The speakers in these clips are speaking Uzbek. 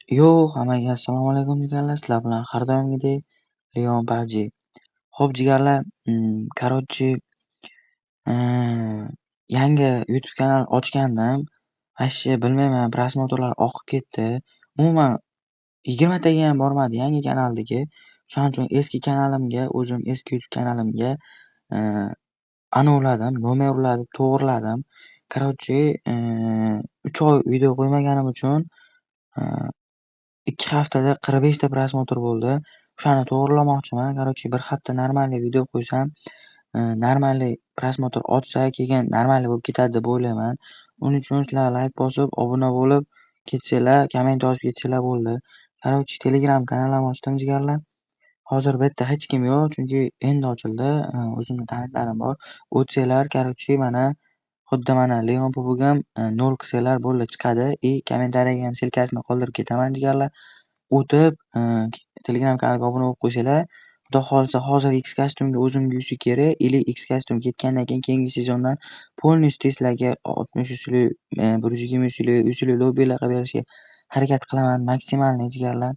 Yo'q, hammaga assalomu alaykum jigarlar. Sizlar bilan har doimgidek Leon PUBG. Xo'p jigarlar, короче, yangi YouTube kanal ochgandim. Вообще bilmayman, prosmotrlar oqib ketdi. Umuman 20 tagayam bormadi yangi kanaldagi. Shuning uchun eski kanalimga, o'zim eski YouTube kanalimga anavladim, nomer ulatib to'g'irladim. Короче, 3 oy video qo'ymaganim uchun 2 haftada 45 ta prosmotr bo'ldi. O'shani to'g'irlamoqchiman. Короче, bir hafta normalniy video qo'ysam, normalniy prosmotr ochsa, keyin normalniy bo'lib ketadi deb o'ylayman. Uning uchun sizlar layk bosib, obuna bo'lib ketsanglar, komment yozib ketsanglar bo'ldi. Короче, Telegram kanalim ochdim jigarlar. Hozir bu yerda hech kim yo'q, chunki endi ochildi. O'zimni tanitlarim bor. O'tsanglar, короче, mana xuddi mana Leon Popugam 0 qilsanglar bo'ldi chiqadi. Kommentariyaga ham silkasini qoldirib ketaman jigarlar. O'tib Telegram kanaliga obuna bo'lib qo'ysanglar, xudo xolisa hozir X kostyumga o'zimga yurishi kerak. Или X kostyum ketgandan keyin keyingi sezondan полностью sizlarga 60 usulli, 120 usulli, usulli lobbilar qilib berishga harakat qilaman maksimalniy jigarlar.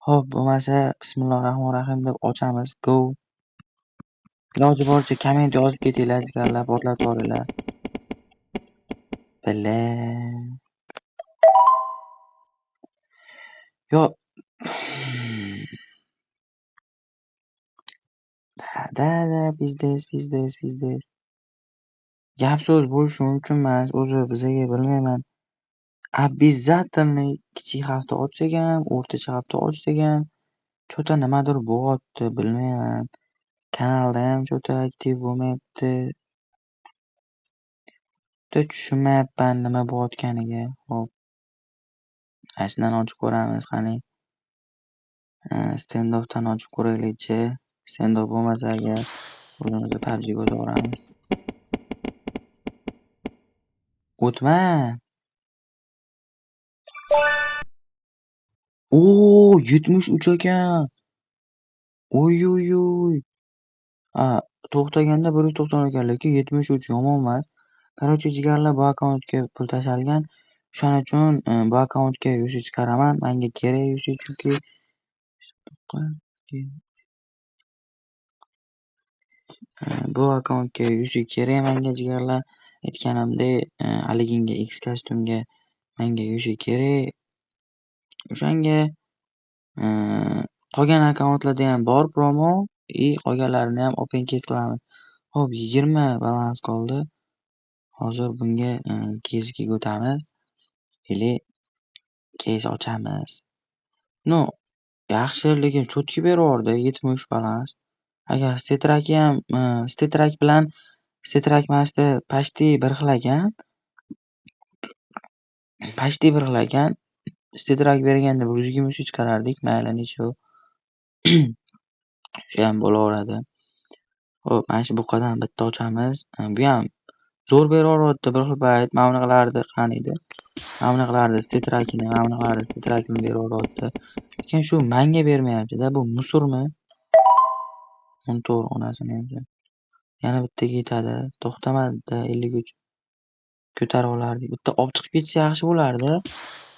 Xo'p, bo'lmasa bismillohir-rahmonir-rahim deb ochamiz. Go! Iloji boricha komment yozib ketinglar jigarlar, portlatib yuboringlar. Bala. Yo. Da, bizdes. Gap so'z bo'lishi mumkin emas. O'zi bizaga bilmayman. Обязательно kichik hafta ochsak ham, o'rtacha hafta ochsak ham cho'ta nimadir bo'lyapti, bilmayman. Kanalda ham cho'ta aktiv bo'lmayapti. Tushunmayapman nima bo'layotganiga. Xo'p. Ashundan ochib ko'ramiz qani. Stand-offdan ochib ko'raylikchi. Stand-off bo'lmasa agar o'zimizni PUBG'ga o'taveramiz. O'tma. Oo, 73 ekan. Oy. To'xtaganda 190 ekan, lekin 73 yomon emas. Короче, jigarlar bu akkauntga pul tashalgan. Shuning uchun bu akkauntga UC chiqaraman. Menga kerak UC chunki bu akkauntga UC kerak menga jigarlar. Aytganimdek, haliginga X kostyumga menga UC kerak. O'shanga qolgan akkauntlarda ham bor promo, qolganlarini ham open case qilamiz. Xo'p, 20 balans qoldi. Hozir bunga case'ga o'tamiz. Или case ochamiz. No, yaxshi, lekin cho'tki beryordi 70 balans. Agar Statrak ham Statrak bilan Statrak emasdi, почти bir xil ekan. почти bir xil ekan. Statrak berganda 120 chiqarardik, mayli necha. Shu ham bo'laveradi. Xo'p, mana shu buqadan bitta ochamiz. Bu ham zo'r beraveradi bir xil payt. Mana bunaqalarni qani edi? Mana bunaqalarni Statrakini beraveradi. Lekin shu menga bermayapti-da, bu musurmi? 14 onasini ham. Yana bittaga yetadi. To'xtamadi-da 53. Ko'tarib olardik. Bitta olib chiqib ketsa yaxshi bo'lardi.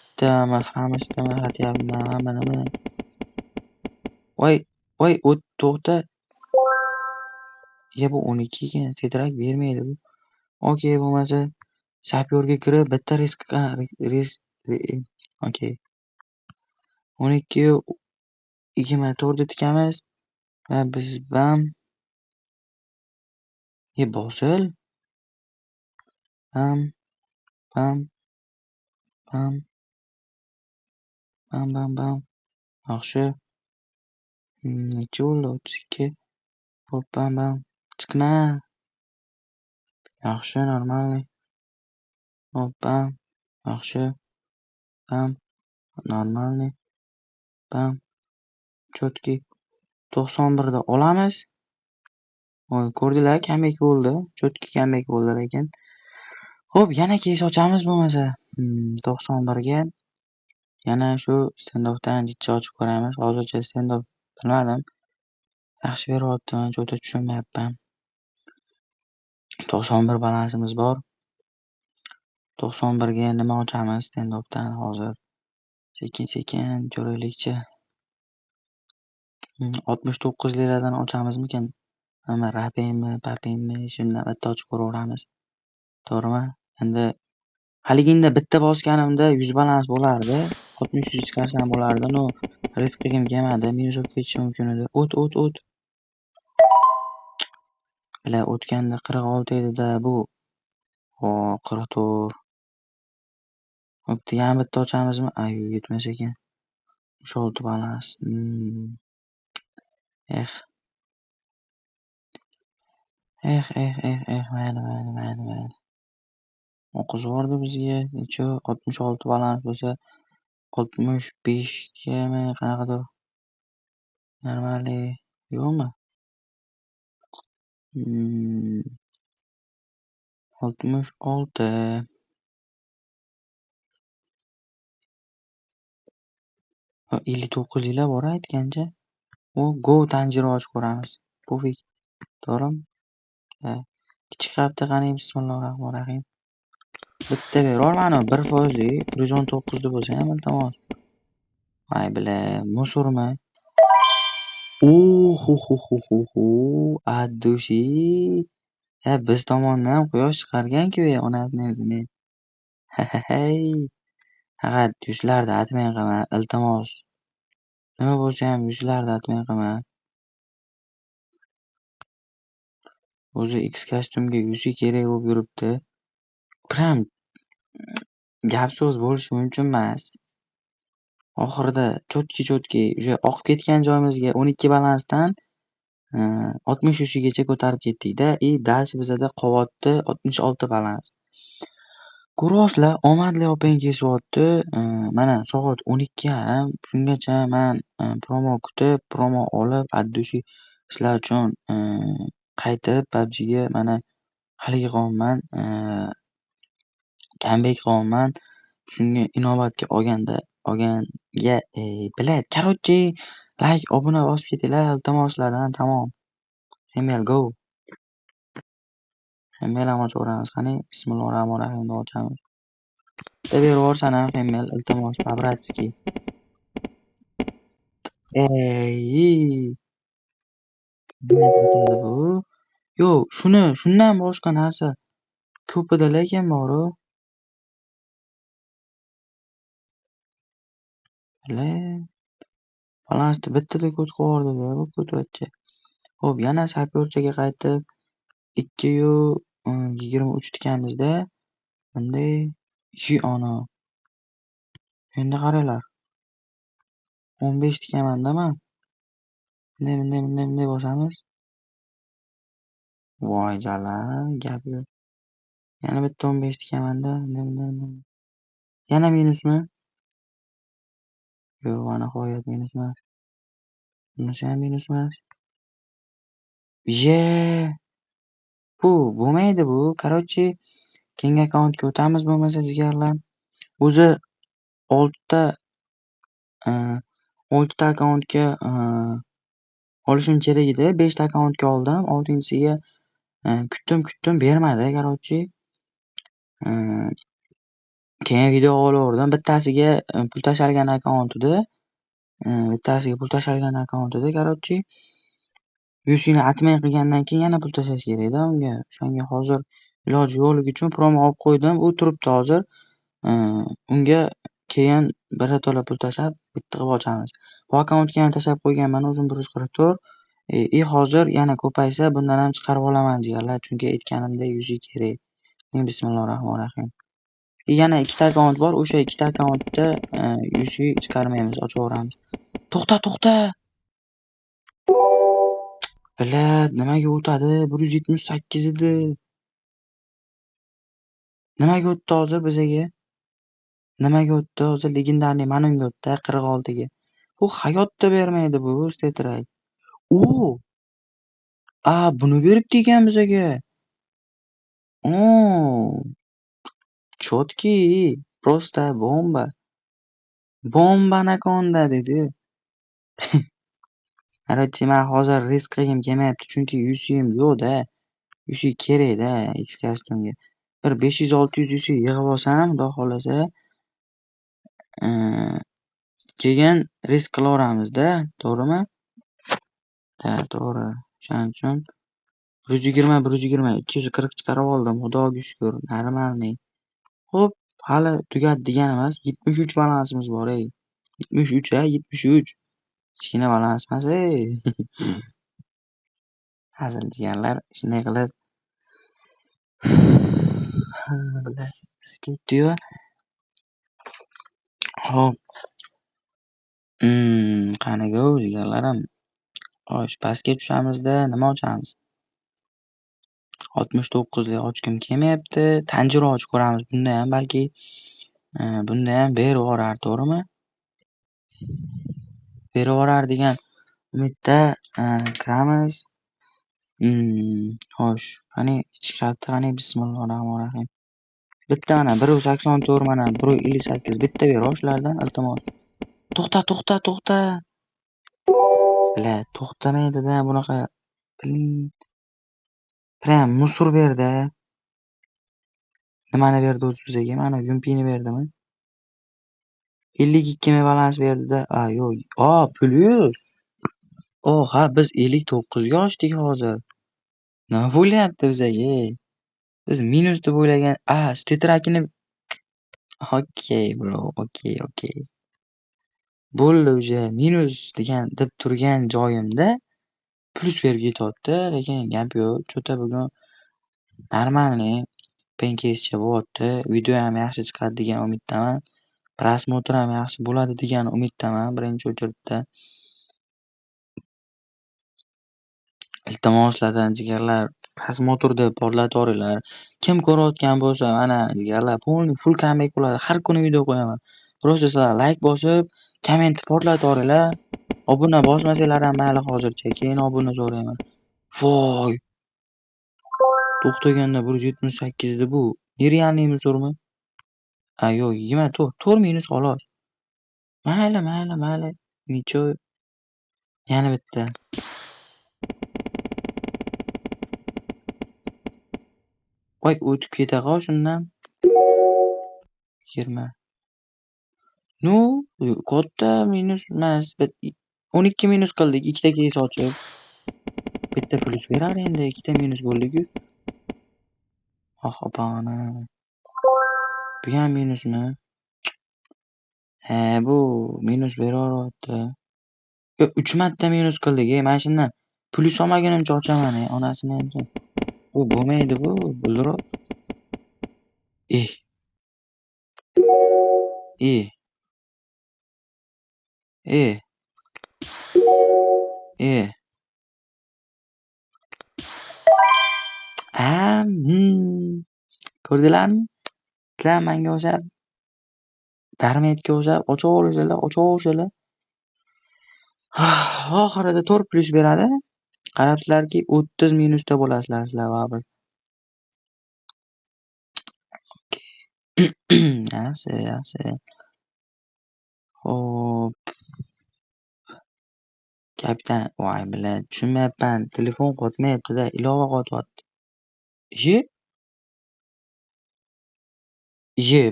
Bitta farmasiyadan hatyapman. Voy, to'xta. Bu 12 ekan, Statrak bermaydi bu. Okey, bo'lmasa sapyorga kirib bitta okey. 12 24 tikamiz va biz bam bosil. Bam. Yaxshi. Necha bo'ldi? 32. Hop, bam. Chiqma. Yaxshi, normalniy. Hop, bam. Yaxshi. Bam. Normalniy. Bam. Cho'tki. 91 da olamiz. Ko'rdinglar, comeback bo'ldi. Cho'tki comeback bo'ldi lekin. Xo'p, yana case ochamiz bo'lmasa. 91 ga yana shu stand-offdan jicha ochib ko'ramiz. Hozircha stand-off bilmadim. Yaxshi beryaptimi, cho'ta tushunmayapman. 91 balansimiz bor. 91 ga nima ochamiz stand-offdan hozir? Sekin-sekin jo'raylikcha. 69 liradan ochamizmikan? Nima rapangmi, papangmi, shundan bitta ochib ko'raveramiz. To'g'rimi? Endi haligingda bitta bosganimda 100 balans bo'lardi. 60 chiqarsam bo'lardi. No, risk qilgim kelmadi. Minus bo'lib ketishi mumkin edi. O't. Bila o'tganda 46 edi-da bu. 44. Bo'pti, yana bitta ochamizmi? Ayu, yetmas ekan. 36 balans. Mayli. O'qizubordi bizga. Necha? 66 balans bo'lsa 65 gami qanaqadir normali yo'qmi? 66. 59 ila bor aytgancha. Go Tanjiro ochib ko'ramiz. Pufik. To'g'rimi? Kichik harfda qani bismillahir-rohmanir-rohim. Bitta berolmanu 1%, 119 da bo'lsa ham iltimos. Voy bila, musurmi? Addushi. Biz tomondan ham quyosh chiqargan-ku onasini o'zini. Hey. Faqat yuzlarda aytmay qolma, iltimos. Nima bo'lsa ham yuzlarda aytmay qolma. O'zi X kostyumga yuzi kerak bo'lib yuribdi. Pram gap so'z bo'lishi mumkin emas. Oxirida chotki o'sha oqib ketgan joyimizga 12 balansdan 63gacha ko'tarib ketdik-da. Dальше bizada qolyapti 66 balans. Ko'rasizlar, omadli opang kesyapti. Mana soat 12:30. Shungacha men promo kutib, promo olib, addushi sizlar uchun qaytib PUBG'ga mana haligi qilman, comeback qilman. Shunga inobatga olganga, biladi. Короче, like, obuna bosib ketinglar, iltimoslardan, tamom. Hemel go. Hemel ham ochaveramiz qani. Bismillahir-rohmanir-rohim deb ochamiz. Bitta beraversan ham Hemel, iltimos, по-братски. Yo, shundan boshqa narsa ko'pida lekin bor-ku. Balansni bittada ko'tib yubordi-da, bu ko'tibachcha. Xo'p, yana sapyorchaga qaytib 2.23 tikamizda. Bunday ana. Endi qaranglar. 15 tikamanda men. Bunday bosamiz. Voy jala, gap yo'q. Yana bitta 15 tikamanda. Bunday. Yana minusmi? Yo'q, nihoyat minus emas. Bunisi ham minus emas. Bu bo'lmaydi bu. Короче, keyingi akkauntga o'tamiz bo'lmasa jigarlar. O'zi 6 ta akkauntga olishim kerak edi. 5 ta akkauntga oldim. 6-chisiga kutdim bermadi. Короче, keyin video olaverdim. Bittasiga pul tashalgan akkaunt edi. Короче, yuzini atmay qilgandan keyin yana pul tashlash kerak-da unga. O'shanga hozir iloji yo'qligi uchun promo olib qo'ydim. U turibdi hozir. Unga keyin birato'la pul tashlab bitta qilib ochamiz. Bu akkauntga ham tashlab qo'yganman o'zim 144. Hozir yana ko'paysa bundan ham chiqarib olaman jigarlar, chunki aytganimdek yuzi kerak. Bismillahir-rohmanir-rohim. Yana ikkita akkaunt bor. O'sha ikkita akkauntda yuzi chiqarmaymiz, ochaveramiz. To'xta. Bilad, nimaga o'tadi? 178 edi. Nimaga o'tdi hozir bizaga? Nimaga o'tdi hozir? Legendarniy manunga o'tdi 46 ga. Bu hayotda bermaydi bu Stray. Buni beribdi ekan bizaga. Chotki, просто bomba. Bomba anakonda dedi. Короче, men hozir risk qilgim kelmayapti, chunki yuzim yo'q-da. Yuzi kerak-da X kostyumga. Bir 500-600 yuzi yig'ib olsam, xudo xolasa, Keyin risk qilaveramizda, to'g'rimi? Ha, to'g'ri. O'shaning uchun 120, 120, 240 chiqarib oldim. Xudoga shukr. Normalniy. Xo'p, hali tugadi degani emas. 73 balansimiz bor ey. 73 a, 73. Kichkina balans emas ey. Hazil deganlar shunday qilib ketdi-yu. Xo'p. Qani-ku deganlarim. Xo'sh, pastga tushamiz-da, nima ochamiz? 69lik ochgim kelmayapti. Tanjir ochib ko'ramiz. Bundayam balki bundayam berivorar, to'g'rimi? Berivorar degan umidda kiramiz. Xo'sh, qani chiqyapti, qani bismillahir-rahmanir-rahim. Bitta mana 184 mana 158 bitta berov shulardan iltimos. To'xta. Bla, to'xtamaydi-da bunaqa. Prям musor berdi. Nimani berdi o'zi bizga? Mana yumpini berdimi? 52 ming balans berdi-da. Yo'q. Plyus. Ha, biz 59 ga ochdik hozir. Nima bo'lyapti bizga? Biz minus deb o'ylagan. Stitrakini okey, bro. Okey. Bo'ldi uje minus degan deb turgan joyimda plus berib ketyapti, lekin gap yo'q. Cho'ta bugun normalniy penkescha bo'lyapti. Video ham yaxshi chiqadi degan umiddaman. Prosmotr ham yaxshi bo'ladi degan umiddaman birinchi o'chirtda. Iltimoslardan jigarlar prosmotrda porlatvoringlar. Kim ko'rayotgan bo'lsa, mana jigarlar full comeback bo'ladi. Har kuni video qo'yaman. Просто sizlar like bosib, komment porlatvoringlar. Obuna bosmasanglar ham mayli hozircha, keyin obuna so'rayman. Voy. To'xtaganda 178 edi bu. Nerealniy musormi? Yo'q, 24 minus xolos. Mayli. Necha? Yana bitta. Voy, o'tib keta-qol shundan. 20. No, katta minus emas. 12 minus qildik, ikkita keys ochib. Bitta plus berar endi, ikkita minus bo'ldi-ku. Opani. Bu ham minusmi? Bu minus beraveryapti. 3 marta minus qildik, mana shundan plus olmagunimcha ochaman, onasini ham. Bu bo'lmaydi bu, buldirib. Ko'rdilarmi? Sizlar menga o'xshab darmetga o'xshab ochaveringlar. Oxirida 4 plus beradi. Qarabsizlarki 30 minusda bo'lasizlar sizlar baribir. Yaxshi. Xo'p. Kapitan, voy bilan tushunmayapman. Telefon qotmayapti-da, ilova qotyapti.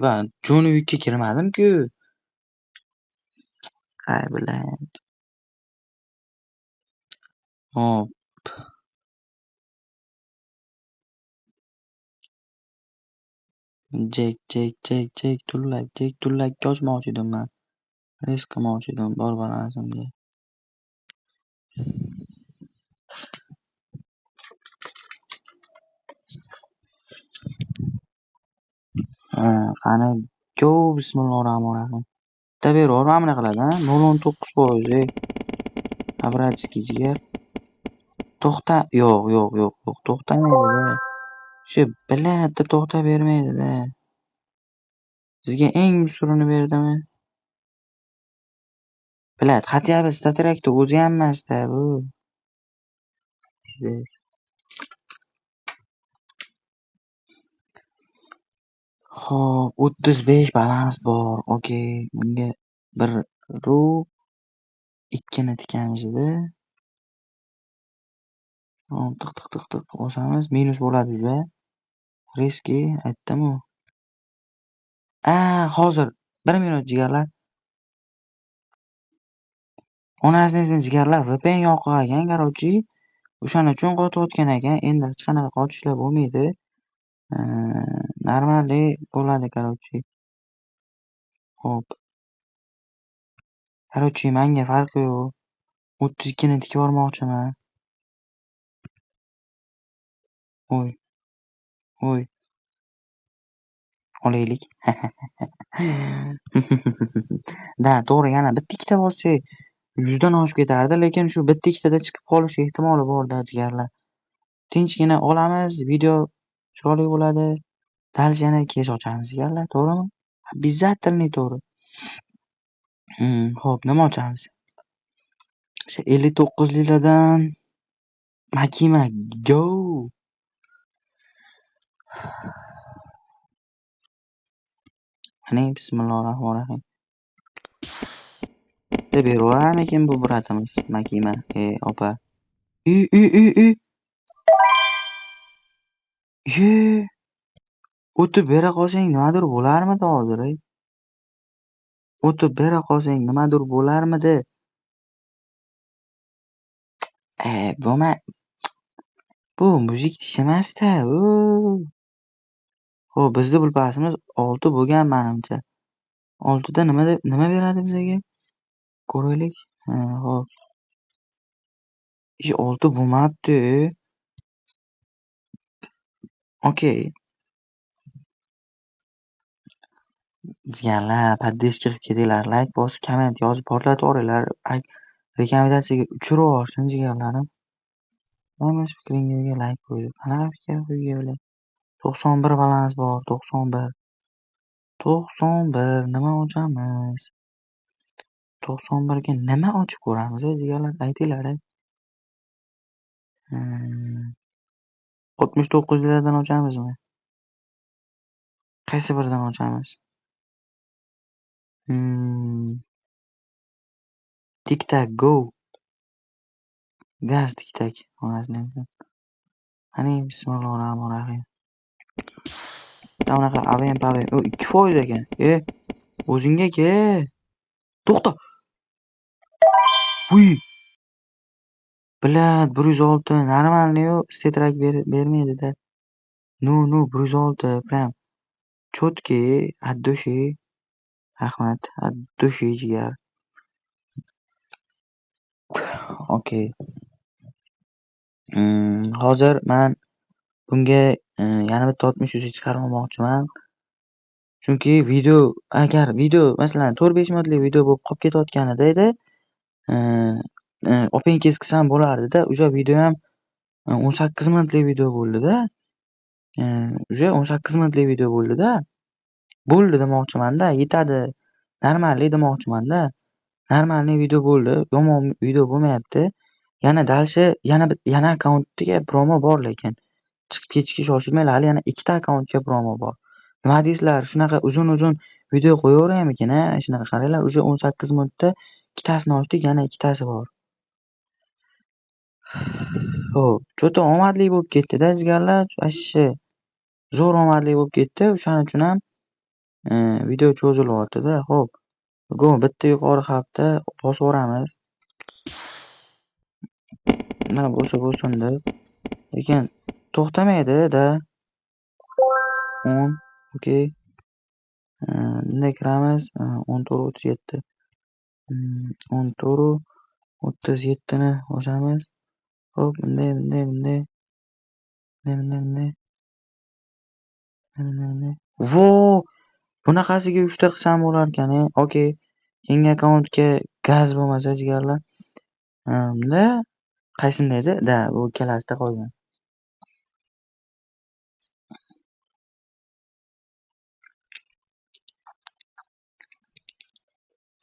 Ben John Wick'ga kirmadim-ku. Hay bilan. Hop. Jek tullakka ochmoqchi edim men. Risk qilmoqchi edim bor balansimga. Qani go bismillahir-rahmanir-rahim. Bitta beraverman mana qiladi, 0.9%. Abratskiy jigar. To'xta. Yo'q. To'xtamaydi-da. Shu biladda to'xta bermaydi-da. Sizga eng musurini berdimi? Bilad, хотя бы statrakda o'zi ham emas-da bu. Xo'p, 35 balans bor. Okey, bunga 1 ru 2 ni tikamiz-da. Tiq bosamiz, minus bo'ladi-da. Riski aytdim-ku. Hozir 1 minut jigarlar. Onasini ismi jigarlar VPN yoqib ekan, короче. O'shaning uchun qotayotgan ekan. Endi hech qanaqa qotishlar bo'lmaydi. Normalniy bo'ladi, короче. Xo'p. Короче, menga farqi yo'q. 32 ni tikib olmoqchiman. Voy, voy. Olaylik. Da, to'g'ri, yana bitta ikkita bossak 100 dan oshib ketardi, lekin shu bitta ikkitada chiqib qolish ehtimoli bor-da, jigarlar. Tinchgina olamiz, video chiroyli bo'ladi. Dальше yana kesh ochamiz, jigarlar, to'g'rimi? Обязательный to'g'ri. Xo'p, nima ochamiz? O'sha 59 liladan Makima Go. Qani, bismillahir-rohmanir-rohim. Deb beramikin bu bratimiz Makima, opa. Ye. O'tib bera qolsang nimadir bo'larmidi hozir, ey? O'tib bera qolsang nimadir bo'larmidi? Bo'lma. Bu muzik tish emas-da, Xo'p, bizni bulpasimiz 6 bo'lgan menimcha. 6 da nima beradi bizga? Ko'raylik. Xo'p. 6 bo'lmabdi. Okey. Jigarlar, поддержка qilib ketinglar, like bosib, komment yozib portlatib yuboringlar. Rekomendatsiyaga uchirib yuborsin jigarlarim. O'z fikringizga like qo'ying. Qanaqa fikr qo'yinglar? 91 balans bor, 91. 91 nima ochamiz? 91 ga nima ochib ko'ramiz, jigarlar? Aytinglar. 69 liradan ochamizmi? Qaysi biridan ochamiz? Tik-tak go. Gaz tik-tak. Onasini. Qani, bismillahir-rohmanir-rohim. Bunaqa avem-pavem. 2% ekan. O'zingga kel. To'xta. Uy. Bilat 106 normalniy-yu, stetrak bermaydi-da. No, 106 прям четкий, от души. Rahmat, от души jigar. Okey. Hozir men bunga yana bitta 60 uzi chiqarib olmoqchiman. Chunki agar video masalan 4-5 minutlik video bo'lib qolib ketayotganida edi, opingiz qilsam bo'lardi-da. O'sha video ham 18 minutlik video bo'ldi-da. O'sha 18 minutlik video bo'ldi-da. Bo'ldi demoqchiman-da, yetadi. Normalniy demoqchiman-da. Normalniy video bo'ldi, yomon video bo'lmayapti. Yana dalshi yana akkauntga promo bor lekin. Chiqib ketishga shoshilmanglar, hali yana ikkita akkauntga promo bor. Nima deysizlar? Shunaqa uzun video qo'yaveraymikin-a? Shunaqa qaranglar, o'sha 18 minutda ikkitasini ochdik, yana ikkitasi bor. Xo'p, cho'ta omadli bo'lib ketdi-da, jigarlar. Ashshi zo'r omadli bo'lib ketdi. O'shaning uchun ham video cho'zilyapti-da. Xo'p. Bugun bitta yuqori xavfda bosib yuboramiz. Mana bo'lsin deb. Lekin to'xtamaydi-da. 10, okey. Bunday kiramiz. 14-37. 14-37 ni bosamiz. Xo'p, bunday. Vo! Bunaqasiga 3 ta qilsam bo'lar ekan, Okey. Keyingi akkauntga gaz bo'lmasa jigarlar. Bunda qaysini edi? Da, bu ikkalasida qolgan.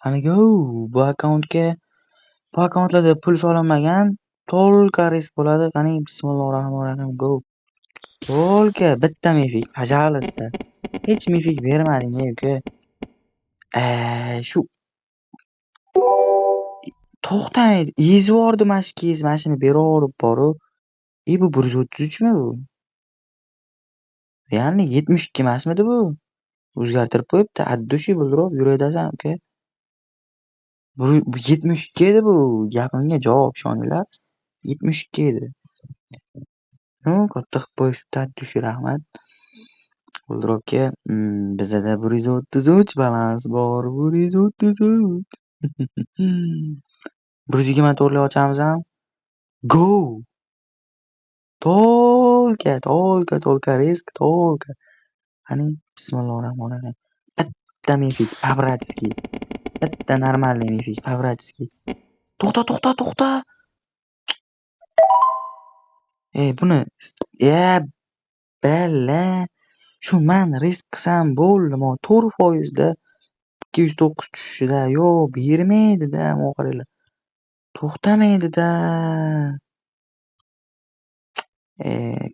Qaniga bu akkauntlarda pul solinmagan, to'lqa risk bo'ladi. Qani, bismillahir-rohmanir-rohim, go. To'lqa bitta mifik, пожалуйста. Hech mifik bermading, uka. Shu to'xtamaydi. Ezvordi mashkiz, mashina beraverib boru. Bu 133 mi bu? Realni 72 emasmidi bu? O'zgartirib qo'yibdi. Addushi bildirib yuraydasan, uka. Bu 72 edi bu. Gapimga javob ishoninglar. 72 edi. Katta qilib qo'yishibdi Tatush, rahmat. Guldir aka, bizada 133 balans bor. 133. 124 li ochamizam. Go! To'lka, risk to'lka. Qani, bismillahir-rahmanir-rahim. Bitta mifik, Avratskiy. Bitta normalniy mifik, Avratskiy. To'xta. Buni bala. Shu man risk qilsam bo'ldimi? 4% da 209 tushishida. Yo'q, bermaydi-da, oxirida. To'xtamaydi-da.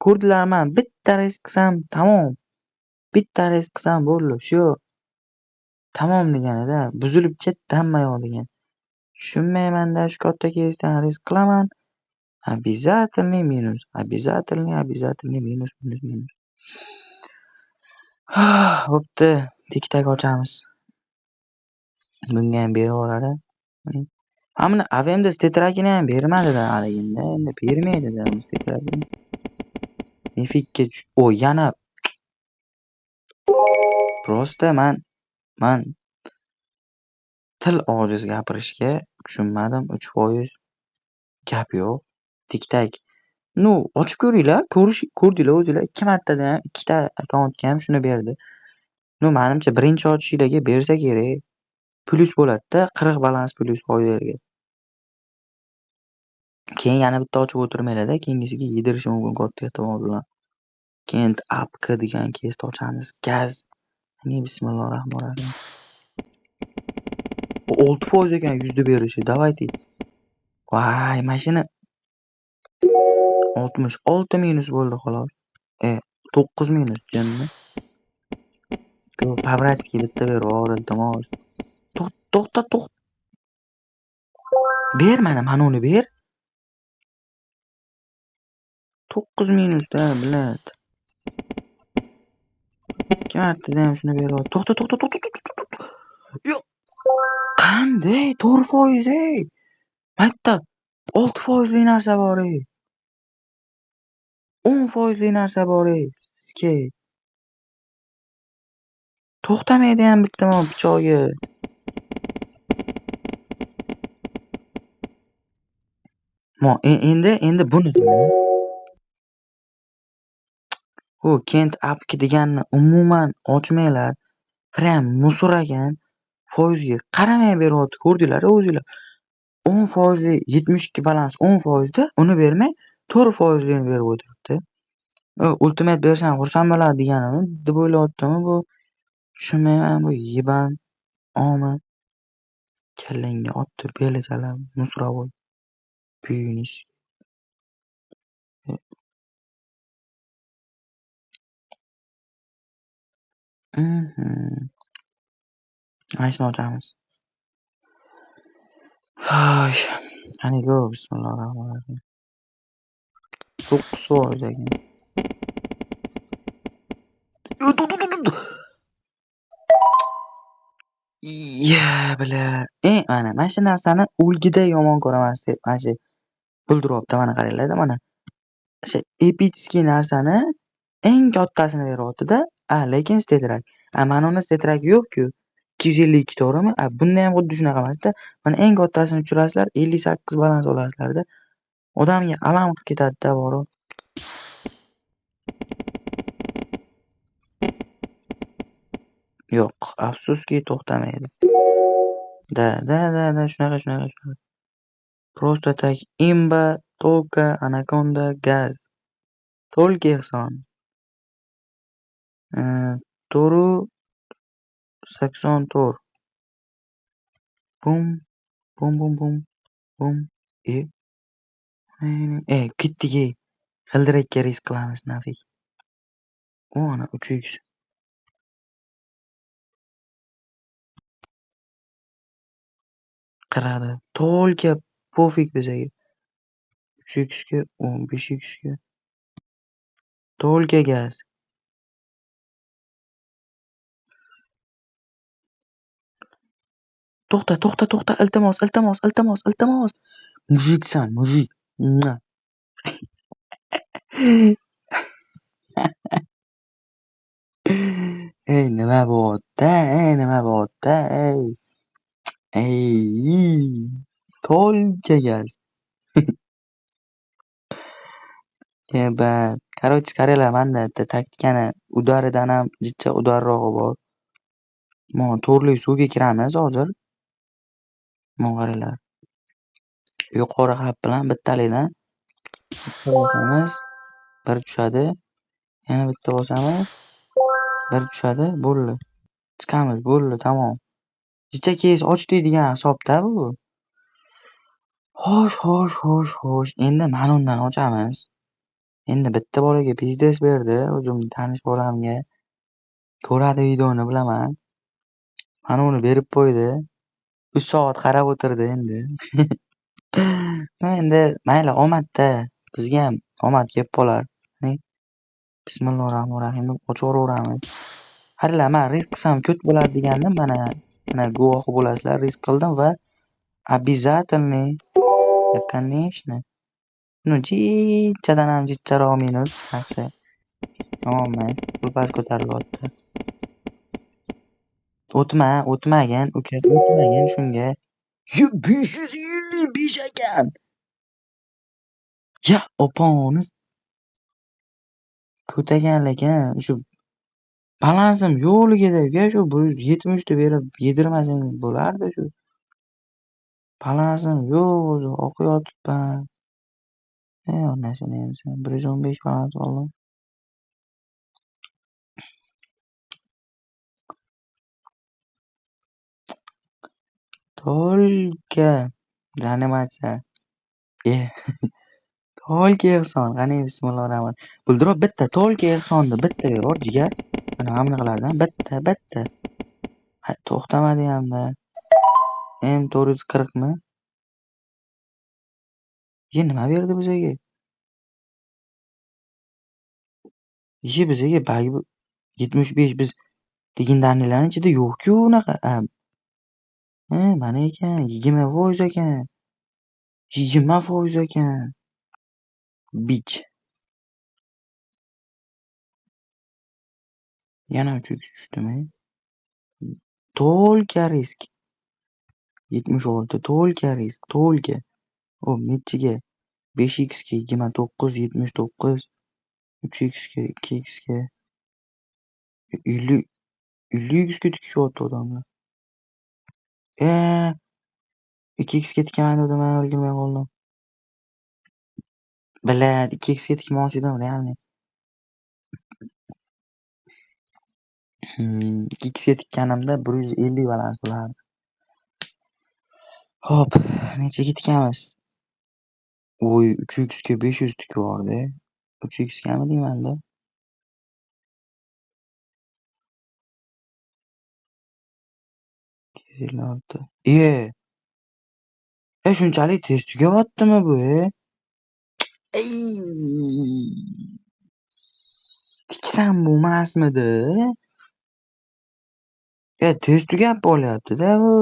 Ko'rdilar, man bitta risk qilsam tamom. Bitta risk qilsam bo'ldi. Shu tamom deganida, buzilib ketdi hamma yoq degan. Tushunmayman-da, shu katta keysdan risk qilaman. Обязательный minus. Обязательный minus. Bo'pti, tik-tak ochamiz. Bunga ham beraveradi. Mana AVMda tetrakini ham bermadi-da haliginda. Endi bermaydi-da tetrakini. Mifikka yana prosta man til ojiz gapirishga tushunmadim. 3% gap yo'q. Tik-tak. Ochib ko'ringlar. Ko'rdinglar o'zinglar. 2 martada ham, 2 ta akkauntga ham shuni berdi. Menimcha birinchi ochishinglarga bersa kerak. Plyus bo'ladi-da, 40 balans plyus foizlarga. Keyin yana bitta ochib o'tirmanglar-da, keyingisiga yedirishi mumkin katta ehtimol bilan. Keyin APK degan keysni ochamiz. Gaz. Bismillahir-rahmanir-rahim. 6% ekan yuzda berishi. Давайте. Voy, mashina 66 minus bo'ldi xolos. 9 minus jinni. Favratskiy bitta berib, iltimos. To'xta. Ber mana uni ber. 9 minusda, bilat. Kattadan ham shuni berib. To'xta. Yo'q. Qanday 4% ey? Mayda 6% narsa bor ey. 10% narsa bor ey. Sizga. To'xtamaydi ham bitta pichog'i. Endi buni Kent apki deganni umuman ochmanglar. Prям musor ekan. Foizga qaramay beryapti. Ko'rdinglar o'zinglar. 10% 72 balans 10% da uni bermay 4% ni berib o'tiribdi. Ultimate bersam xursand bo'ladi deganimi deb o'ylayaptimi bu? Tushunmayman bu yeban omi. Kallangga otdi beli chalab musravoy. Puyinish. Mana shuni ochamiz. Qani go, bismillahir-rahmanir-rahim. 9% ekan. Mana shu narsani o'lgida yomon ko'raman. Mana shu bildiryapti, mana qaranglar-da, mana. O'sha epitskiy narsani eng kattasini beryapti-da. Lekin stetrak. Mana uni stetrak yo'q-ku. 252 to'g'rimi? Bunda ham xuddi shunaqa emas-da. Mana eng kattasini tushirasizlar, 58 balans olasizlar-da. Odamga alam qilib ketadi-da bori. Yo'q, afsuski to'xtamaydi. Da, shunaqa. Просто так imba, to'lka, anaconda, gaz. To'lka ehson. To'ru 84. Bum. Ketdik. G'ildirakka risk qilamiz, nafik. Ana 3x. Qiradi. To'lka pofik bizaga. 3x ga, 15x ga. To'lka gaz. To'xta, iltimos. Mujiksan, mujik. Ey, nima bo'pti, ey? Ey, только gaz. Короче, qaralar, manda bitta taktikani udaridan ham jicha udarrog'i bor. To'rlik suvga kiramiz hozir. Qaranglar. Yuqori xavf bilan bittalikdan bitta bosamiz, bir tushadi. Yana bitta bosamiz, bir tushadi, bo'ldi. Chiqamiz, bo'ldi, tamom. Jicha keys ochdik degan hisobda bu. Xo'sh. Endi mana undan ochamiz. Endi bitta bolaga pizdes berdi, o'zimni tanish bolamga. Ko'radi videoni bilaman. Mana uni berib qo'ydi. 3 soat qarab o'tirdi endi. Endi mayli, omad-da. Bizga ham omad kelib qolar. Bismillahirrohmanirrohim deb ochaveramiz. Qaranglar, men risk qilsam ko'p bo'ladi degandim, mana guvohi bo'lasizlar, risk qildim va обязательный, конечно. Jichadan ham jicharoq minus. Yaxshi. Tamoman. Pulpaz ko'tarilyapti. O'tmagin, uka, o'tmagin shunga. 555 ekan. Ya, opamiz ko'tagan lekin shu balansim yo'qligida shu 170 ta berib yedirmasang bo'lardi shu. Balansim yo'q, o'zi o'qiyotibman. Onasini ham 115 balans oldim. Только заниматься. Только ehson. Qani bismillahirrohmanirrohim. Bulduroq bitta только ehsonni bitta beror jigar. Mana bunaqilardan bitta. To'xtamadi hamda. M440 mi? Nima berdi bizga? Bizga bagi 75 biz legendarnilarning ichida yo'q-ku unaqa. Mana ekan, 20% ekan. 20% ekan. Bich. Yana 3x tushdimi? Только risk. 76 только risk, только. Nechiga? 5x ga 29, 79, 3x ga 2x ga 50x ga tikishyapti odamlar. 2x ga tikaman dedim, men o'rgilmay qoldim. Biladi, 2x ga tikmoqchi edim, realni. 2x ga tikkanimda 150 balans bo'lardi. Xo'p, nechaga tikamiz? 3x ga 500 tikvordi. 3x gami deymanda. Shunchalik tez tugayaptimi bu? Tiksam bo'lmasmidi? Tez tugab qolyapti-da bu.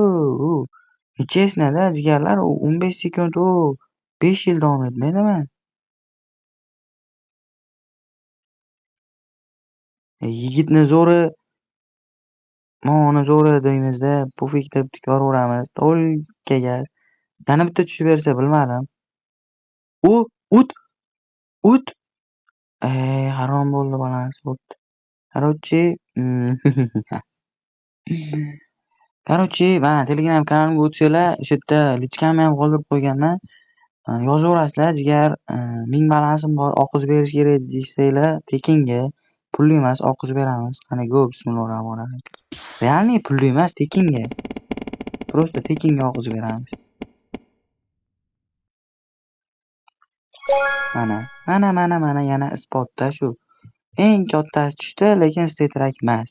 Chestnada jigarlar 15 sekund, 5 yil davom etmaydimi? Yigitni zo'ri, moni zo'ri deymizda, pufik deb tikoraveramiz. To'lkaga. Yana bitta tushib bersa bilmadim. O't. Harom bo'ldi, balans bo'pti. Короче, mana Telegram kanalimga o'tsanglar, o'sha yerda lichkamni ham qoldirib qo'yganman. Yozaverasizlar, jigar, 1000 balansim bor, oqizib berish kerak desanglar, tekinga, pulli emas, oqizib beramiz. Qani go, bismillahirrohmanirrohim. Realni pulli emas, tekinga. Просто tekinga oqizib beramiz. Mana yana isbotda shu. Eng kattasi tushdi, lekin stetrak emas.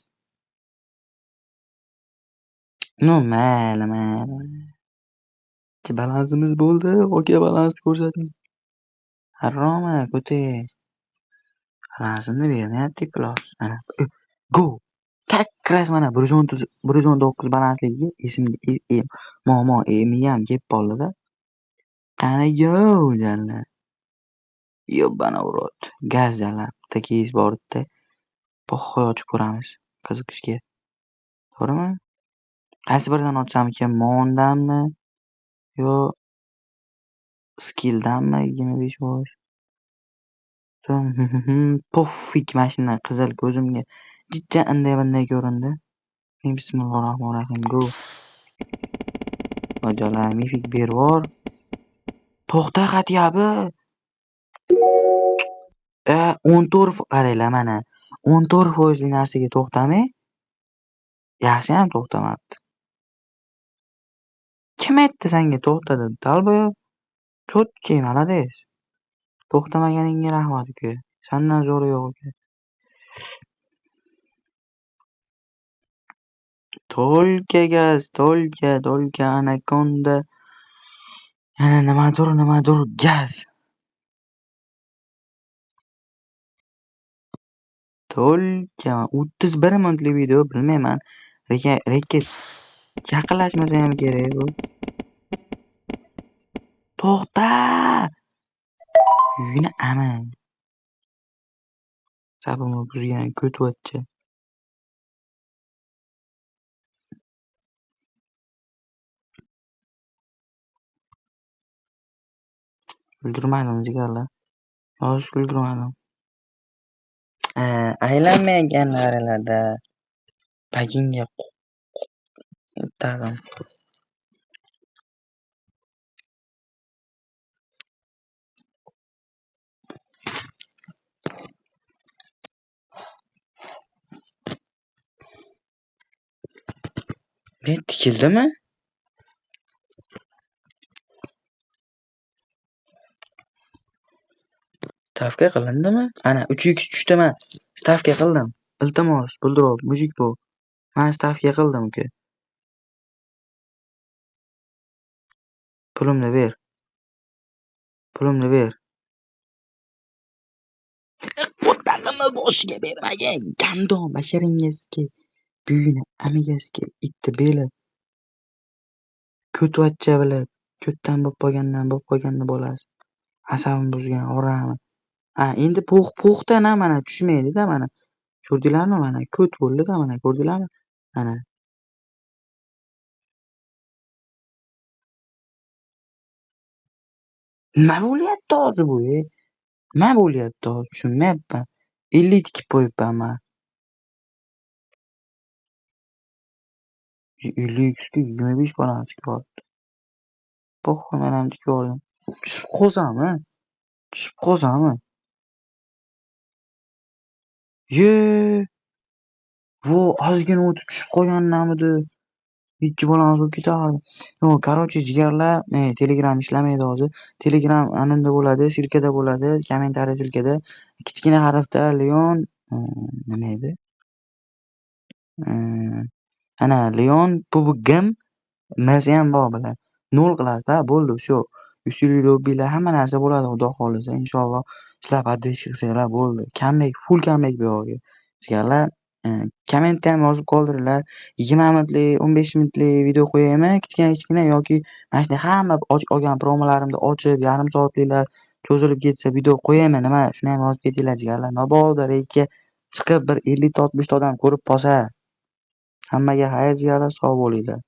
Mayli. Balansimiz bo'ldi. Oka balansni ko'rsating. Haroma, ko'ting. Balansimni bermayapti plos. Mana. Go. kakras mana 130 119 balandligiga esimga momo miyam kelib qoldida. Qani janlar. Yo'bana urot. Gaz janlar. Bitta keys bor-da. Poxol ochib ko'ramiz. Qiziqishga. To'g'rimi? Qaysi biridan ochsamikin? Mondanmi? Yo skilldanmi 25 bosh? Pofik mashina qizil ko'zimga jijja anday-bunday ko'rindi. Bismillahirrohmanirrohim. Go. Hojalar mifik bervor. To'xta xatyabi. 14 qaranglar mana. 14% narsaga to'xtamay. Yaxshiyam to'xtamabdi. Kim aytdi senga to'xta deb? Dalboy. Cho'tki, malades. To'xtamaganingga rahmat uka. Sendan zo'ri yo'q uka. Tolka gaz, tolka anakonda. Yana nimadir gaz. Tolka 31 minutlik video bilmayman. Reket yaqinlashmasa ham kerak bu. To'xta! Uyini aman. Sabimni buzgan ko'tvachcha. O'ldirmadim jigarlar. Yosh o'ldirmadim. Aylanmagan qaralarda paginga tag'in. Men tikildimi? Stavka qilindimi? Ana 3x tushdimi? Stavka qildim. Iltimos, buldirov, mujik bu. Men stavka qildim uka. Pulimni ber. Qo'rtanimni boshiga bermagin. Gandon basharingizga. Buyini amigasiga itti beli. Ko'tvachcha bilib, ko'tdan bo'lib qolganni bolasi. Asabim buzgan orami. Endi po'xda mana tushmaydi-da mana. Ko'rdinglarmi mana? Ko't bo'ldi-da mana, ko'rdinglarmi? Mana. Nima bo'lyapti hozir bu? Nima bo'lyapti hozir? Tushunmayapman. 50 tikib qo'yibman men. 50x ga 25 balans ko'rdi. Po'xol men ham tikib oldim. Tushib qolsam. Vo, ozgina o'tib tushib qolgannamidi. Ikki balans bo'lib ketardi. Короче, jigarlar, Telegram ishlamaydi hozir. Telegram anunda bo'ladi, silkada bo'ladi, kommentariy silkada. Kichkina harfda Leon nima edi? Ana Leon PUBG nimasi ham bor bilan. 0 qilasiz-da, bo'ldi, shu. Usuli lobbilar hamma narsa bo'ladi, xudo xolisa. Inshaalloh sizlar podдержка qilsanglar bo'ldi. Full comeback bu yo'g'i. Sizlar kommentda ham yozib qoldiringlar. 20 minutlik, 15 minutlik video qo'yaymi? Kichkina yoki mana shunday hamma olgan promolarimni ochib, yarim soatliklar cho'zilib ketsa video qo'yaymi? Nima? Shuni ham yozib ketinglar jigarlar. Mabodo reykka chiqib bir 50 ta 60 ta odam ko'rib qolsa. Hammaga xayr jigarlar, sog' bo'linglar.